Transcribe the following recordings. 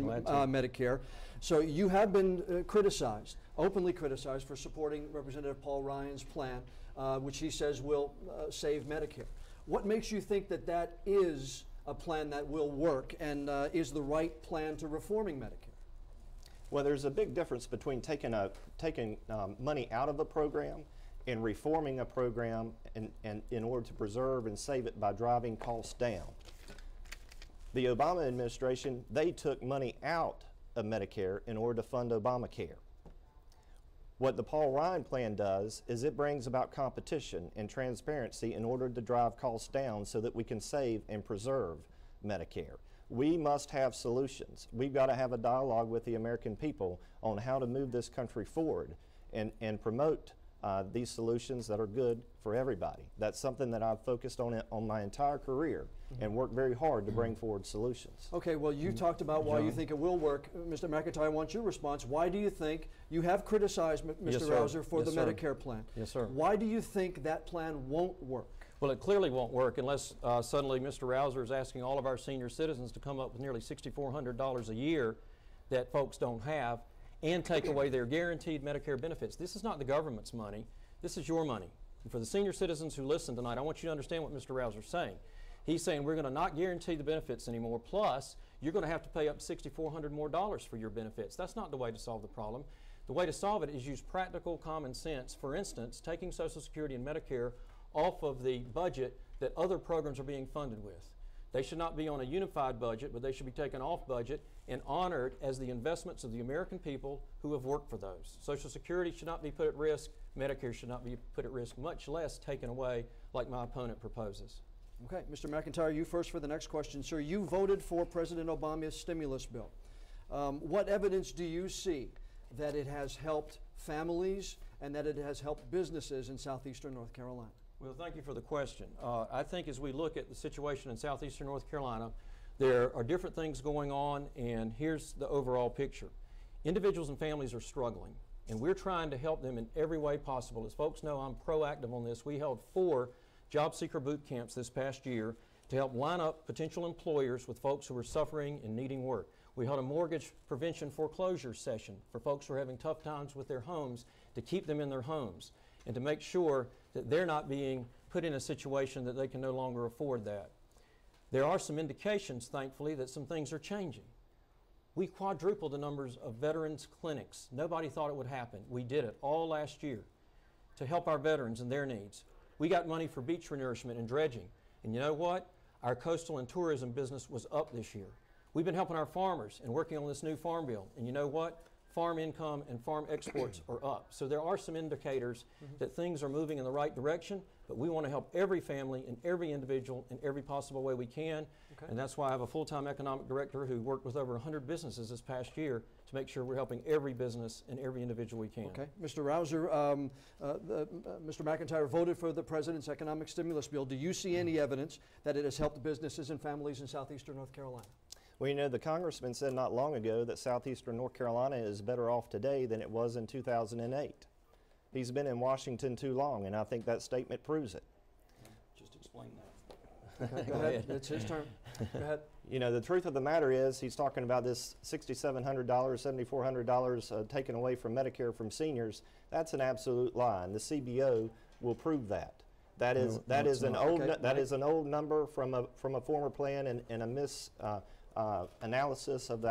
Medicare. So you have been criticized, openly criticized, for supporting Representative Paul Ryan's plan, which he says will save Medicare. What makes you think that that is a plan that will work and is the right plan to reforming Medicare? Well, there's a big difference between taking money out of a program and reforming a program in order to preserve and save it by driving costs down. The Obama administration, they took money out of Medicare in order to fund Obamacare. What the Paul Ryan plan does is it brings about competition and transparency in order to drive costs down so that we can save and preserve Medicare. We must have solutions. We've got to have a dialogue with the American people on how to move this country forward and promote these solutions that are good for everybody. That's something that I've focused on my entire career and worked very hard to bring forward solutions. Okay, well, you talked about why you think it will work. Mr. McIntyre, I want your response. Why do you think, you have criticized Mr. Rouzer for the Medicare plan. Yes, sir. Why do you think that plan won't work? Well, it clearly won't work unless suddenly Mr. Rouzer is asking all of our senior citizens to come up with nearly $6,400 a year that folks don't have, and take away their guaranteed Medicare benefits. This is not the government's money. This is your money. And for the senior citizens who listen tonight, I want you to understand what Mr. Rouzer is saying. He's saying we're going to not guarantee the benefits anymore, plus you're going to have to pay up $6,400 more for your benefits. That's not the way to solve the problem. The way to solve it is use practical common sense. For instance, taking Social Security and Medicare off of the budget that other programs are being funded with. They should not be on a unified budget, but they should be taken off budget and honored as the investments of the American people who have worked for those. Social Security should not be put at risk. Medicare should not be put at risk, much less taken away like my opponent proposes. Okay, Mr. McIntyre, you first for the next question. Sir, you voted for President Obama's stimulus bill. What evidence do you see that it has helped families and that it has helped businesses in southeastern North Carolina? Well, thank you for the question. I think as we look at the situation in southeastern North Carolina, there are different things going on, and here's the overall picture. Individuals and families are struggling, and we're trying to help them in every way possible. As folks know, I'm proactive on this. We held 4 job seeker boot camps this past year to help line up potential employers with folks who are suffering and needing work. We held a mortgage prevention foreclosure session for folks who are having tough times with their homes to keep them in their homes and to make sure that they're not being put in a situation that they can no longer afford that. There are some indications, thankfully, that some things are changing. We quadrupled the numbers of veterans clinics. Nobody thought it would happen. We did it all last year to help our veterans and their needs. We got money for beach renourishment and dredging. And you know what? Our coastal and tourism business was up this year. We've been helping our farmers and working on this new farm bill. And you know what? Farm income and farm exports are up. So there are some indicators that things are moving in the right direction, but we want to help every family and every individual in every possible way we can. Okay. And that's why I have a full-time economic director who worked with over 100 businesses this past year to make sure we're helping every business and every individual we can. Okay. Mr. Rouzer, Mr. McIntyre voted for the President's economic stimulus bill. Do you see any evidence that it has helped businesses and families in southeastern North Carolina? Well, you know, the congressman said not long ago that southeastern North Carolina is better off today than it was in 2008. He's been in Washington too long, and I think that statement proves it. Just explain that. Okay, go ahead. It's his turn. Go ahead. You know, the truth of the matter is he's talking about this $6,700, $7,400 taken away from Medicare from seniors. That's an absolute lie, and the CBO will prove that. That is an old number from a former plan and a analysis of the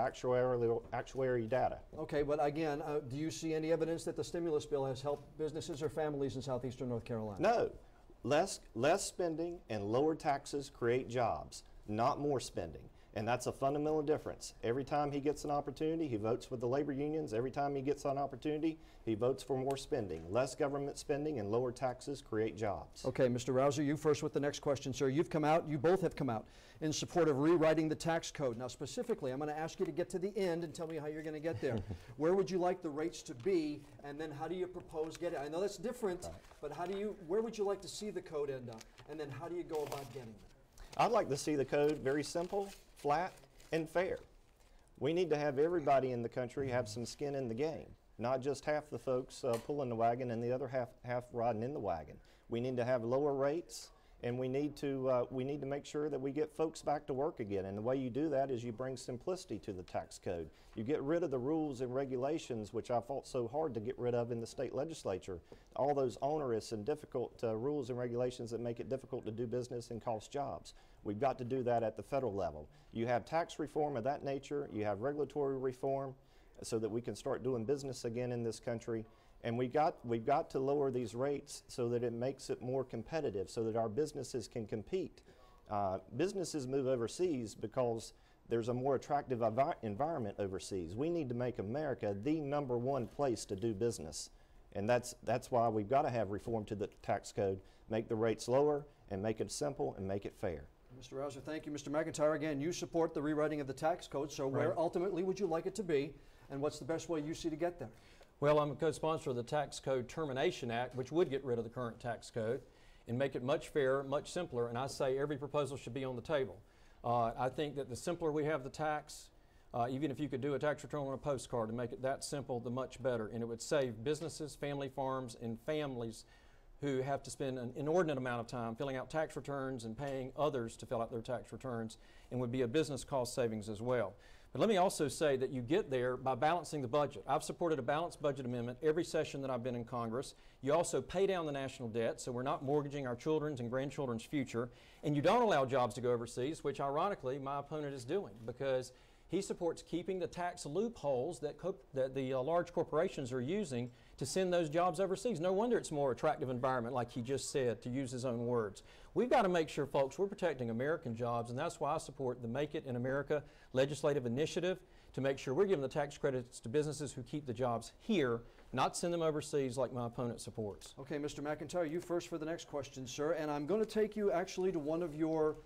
actuary data. Okay, but again, do you see any evidence that the stimulus bill has helped businesses or families in southeastern North Carolina? No. Less spending and lower taxes create jobs, not more spending. And that's a fundamental difference. Every time he gets an opportunity, he votes with the labor unions. Every time he gets an opportunity, he votes for more spending. Less government spending and lower taxes create jobs. Okay, Mr. Rouzer, you first with the next question, sir. You both have come out in support of rewriting the tax code. Now, specifically, I'm going to ask you to get to the end and tell me how you're going to get there. Where would you like the rates to be, and then how do you propose getting it? I know that's different, but where would you like to see the code end up, and then how do you go about getting it? I'd like to see the code very simple, flat, and fair. We need to have everybody in the country have some skin in the game, not just half the folks pulling the wagon and the other half riding in the wagon. We need to have lower rates And we need to make sure that we get folks back to work again. And the way you do that is you bring simplicity to the tax code. You get rid of the rules and regulations, which I fought so hard to get rid of in the state legislature. All those onerous and difficult rules and regulations that make it difficult to do business and cost jobs. We've got to do that at the federal level. You have tax reform of that nature. You have regulatory reform so that we can start doing business again in this country. And we've got to lower these rates so that it makes it more competitive, so that our businesses can compete. Businesses move overseas because there's a more attractive environment overseas. We need to make America the #1 place to do business. And that's why we've got to have reform to the tax code, make the rates lower, and make it simple, and make it fair. Mr. Rouzer, thank you. Mr. McIntyre, again, you support the rewriting of the tax code, so where ultimately would you like it to be, and what's the best way you see to get there? Well, I'm a co-sponsor of the Tax Code Termination Act, which would get rid of the current tax code and make it much fairer, much simpler, and I say every proposal should be on the table. I think that the simpler we have the tax, even if you could do a tax return on a postcard and make it that simple, the much better, and it would save businesses, family farms, and families who have to spend an inordinate amount of time filling out tax returns and paying others to fill out their tax returns, and would be a business cost savings as well. But let me also say that you get there by balancing the budget. I've supported a balanced budget amendment every session that I've been in Congress. You also pay down the national debt, so we're not mortgaging our children's and grandchildren's future. And you don't allow jobs to go overseas, which ironically my opponent is doing, because he supports keeping the tax loopholes that the large corporations are using to send those jobs overseas. No wonder it's a more attractive environment, like he just said, to use his own words. We've got to make sure, folks, we're protecting American jobs, and that's why I support the Make It in America legislative initiative to make sure we're giving the tax credits to businesses who keep the jobs here, not send them overseas like my opponent supports. Okay, Mr. McIntyre, you first for the next question, sir, and I'm going to take you actually to one of your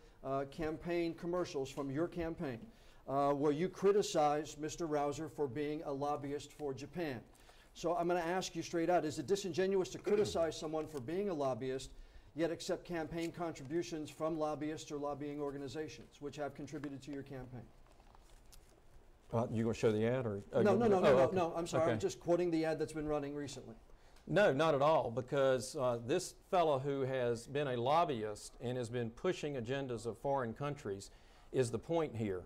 campaign commercials from your campaign, where you criticize Mr. Rouzer for being a lobbyist for Japan. So I'm going to ask you straight out, is it disingenuous to criticize someone for being a lobbyist, yet accept campaign contributions from lobbyists or lobbying organizations, which have contributed to your campaign? You going to show the ad? Or, no, I'm sorry, Okay. I'm just quoting the ad that's been running recently. No, not at all, because this fellow who has been a lobbyist and has been pushing agendas of foreign countries is the point here.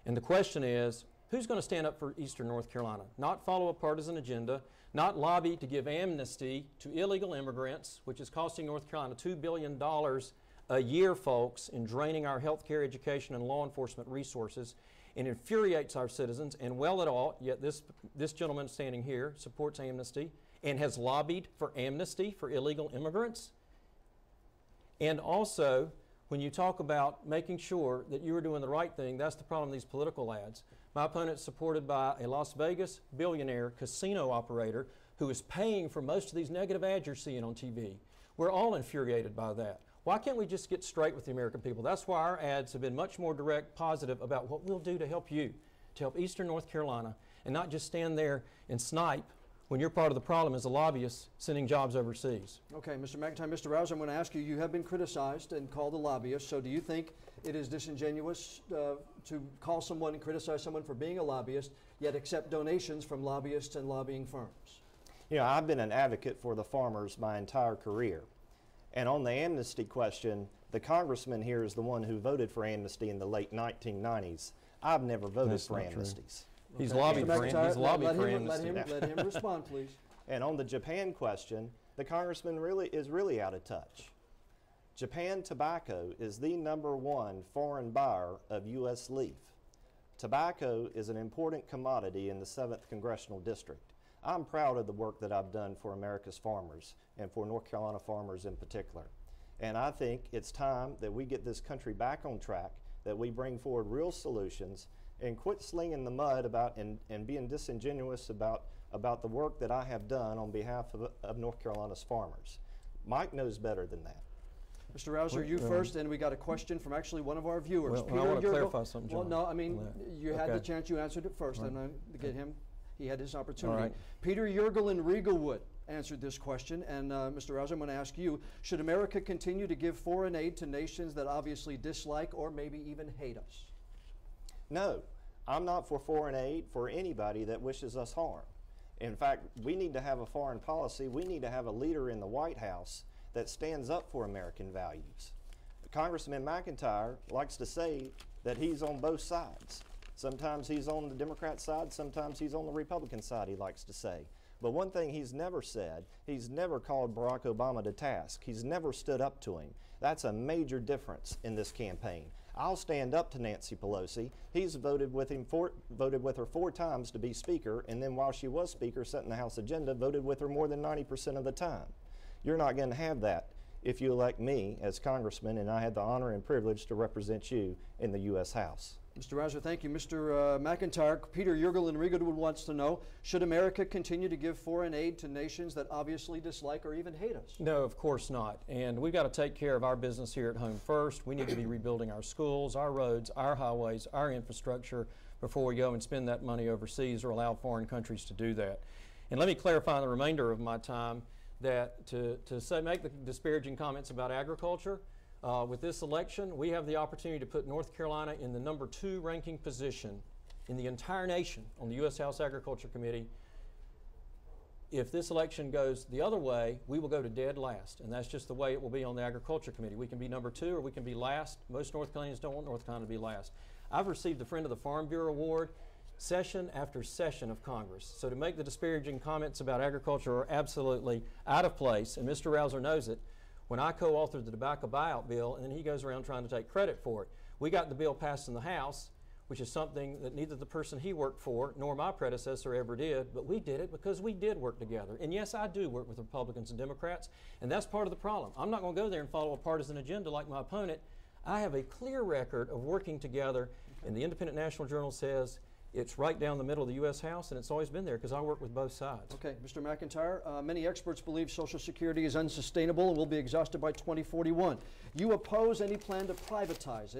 And the question is, who's going to stand up for Eastern North Carolina? Not follow a partisan agenda, not lobby to give amnesty to illegal immigrants, which is costing North Carolina $2 billion a year, folks, in draining our health care, education, and law enforcement resources, and infuriates our citizens, and well at all, yet this gentleman standing here supports amnesty and has lobbied for amnesty for illegal immigrants. And also, when you talk about making sure that you are doing the right thing, that's the problem with these political ads. My opponent's supported by a Las Vegas billionaire casino operator who is paying for most of these negative ads you're seeing on TV. We're all infuriated by that. Why can't we just get straight with the American people? That's why our ads have been much more direct, positive about what we'll do to help you, to help Eastern North Carolina, and not just stand there and snipe when you're part of the problem as a lobbyist sending jobs overseas. Okay, Mr. McIntyre, Mr. Rouzer, I'm going to ask you, you have been criticized and called a lobbyist, so do you think it is disingenuous to call someone and criticize someone for being a lobbyist, yet accept donations from lobbyists and lobbying firms? You know, I've been an advocate for the farmers my entire career. And on the amnesty question, the congressman here is the one who voted for amnesty in the late 1990s. I've never voted for amnesties. He's Okay. lobbied Mr. for McIntyre, he's lobbied for amnesty. let him respond, please. And on the Japan question, the congressman is really out of touch. Japan tobacco is the #1 foreign buyer of U.S. leaf. Tobacco is an important commodity in the 7th Congressional District. I'm proud of the work that I've done for America's farmers and for North Carolina farmers in particular. And I think it's time that we get this country back on track, that we bring forward real solutions and quit slinging the mud about and being disingenuous about the work that I have done on behalf of North Carolina's farmers. Mike knows better than that. Mr. Rouzer, you first, and we got a question from actually one of our viewers. Well, I want to clarify something, Well, John. no, I mean, you had the Okay. chance, you answered it first, and to get him, he had his opportunity. All right. Peter Yergel in Riegelwood answered this question, and Mr. Rouzer, I'm going to ask you, should America continue to give foreign aid to nations that obviously dislike or maybe even hate us? No, I'm not for foreign aid for anybody that wishes us harm. In fact, we need to have a foreign policy. We need to have a leader in the White House that stands up for American values. Congressman McIntyre likes to say that he's on both sides. Sometimes he's on the Democrat side, sometimes he's on the Republican side, he likes to say. But one thing he's never said, he's never called Barack Obama to task. He's never stood up to him. That's a major difference in this campaign. I'll stand up to Nancy Pelosi. He's voted with her 4 times to be Speaker, and then while she was Speaker, setting the House agenda, voted with her more than 90% of the time. You're not going to have that if you elect me as Congressman, and I had the honor and privilege to represent you in the U.S. House. Mr. Rouzer, thank you. Mr. McIntyre, Peter Yergel in Rigaud wants to know, should America continue to give foreign aid to nations that obviously dislike or even hate us? No, of course not. And we've got to take care of our business here at home first. We need to be rebuilding our schools, our roads, our highways, our infrastructure before we go and spend that money overseas or allow foreign countries to do that. And let me clarify in the remainder of my time that to make the disparaging comments about agriculture, with this election, we have the opportunity to put North Carolina in the #2 ranking position in the entire nation on the U.S. House Agriculture Committee. If this election goes the other way, we will go to dead last, and that's just the way it will be on the Agriculture Committee. We can be #2 or we can be last. Most North Carolinians don't want North Carolina to be last. I've received the Friend of the Farm Bureau Award session after session of Congress. So to make the disparaging comments about agriculture are absolutely out of place, and Mr. Rouzer knows it. When I co-authored the tobacco buyout bill, and then he goes around trying to take credit for it. We got the bill passed in the House, which is something that neither the person he worked for nor my predecessor ever did, but we did it because we did work together. And yes, I do work with Republicans and Democrats, and that's part of the problem. I'm not going to go there and follow a partisan agenda like my opponent. I have a clear record of working together, and the Independent National Journal says it's right down the middle of the U.S. House, and it's always been there because I work with both sides. Okay, Mr. McIntyre, many experts believe Social Security is unsustainable and will be exhausted by 2041. You oppose any plan to privatize it.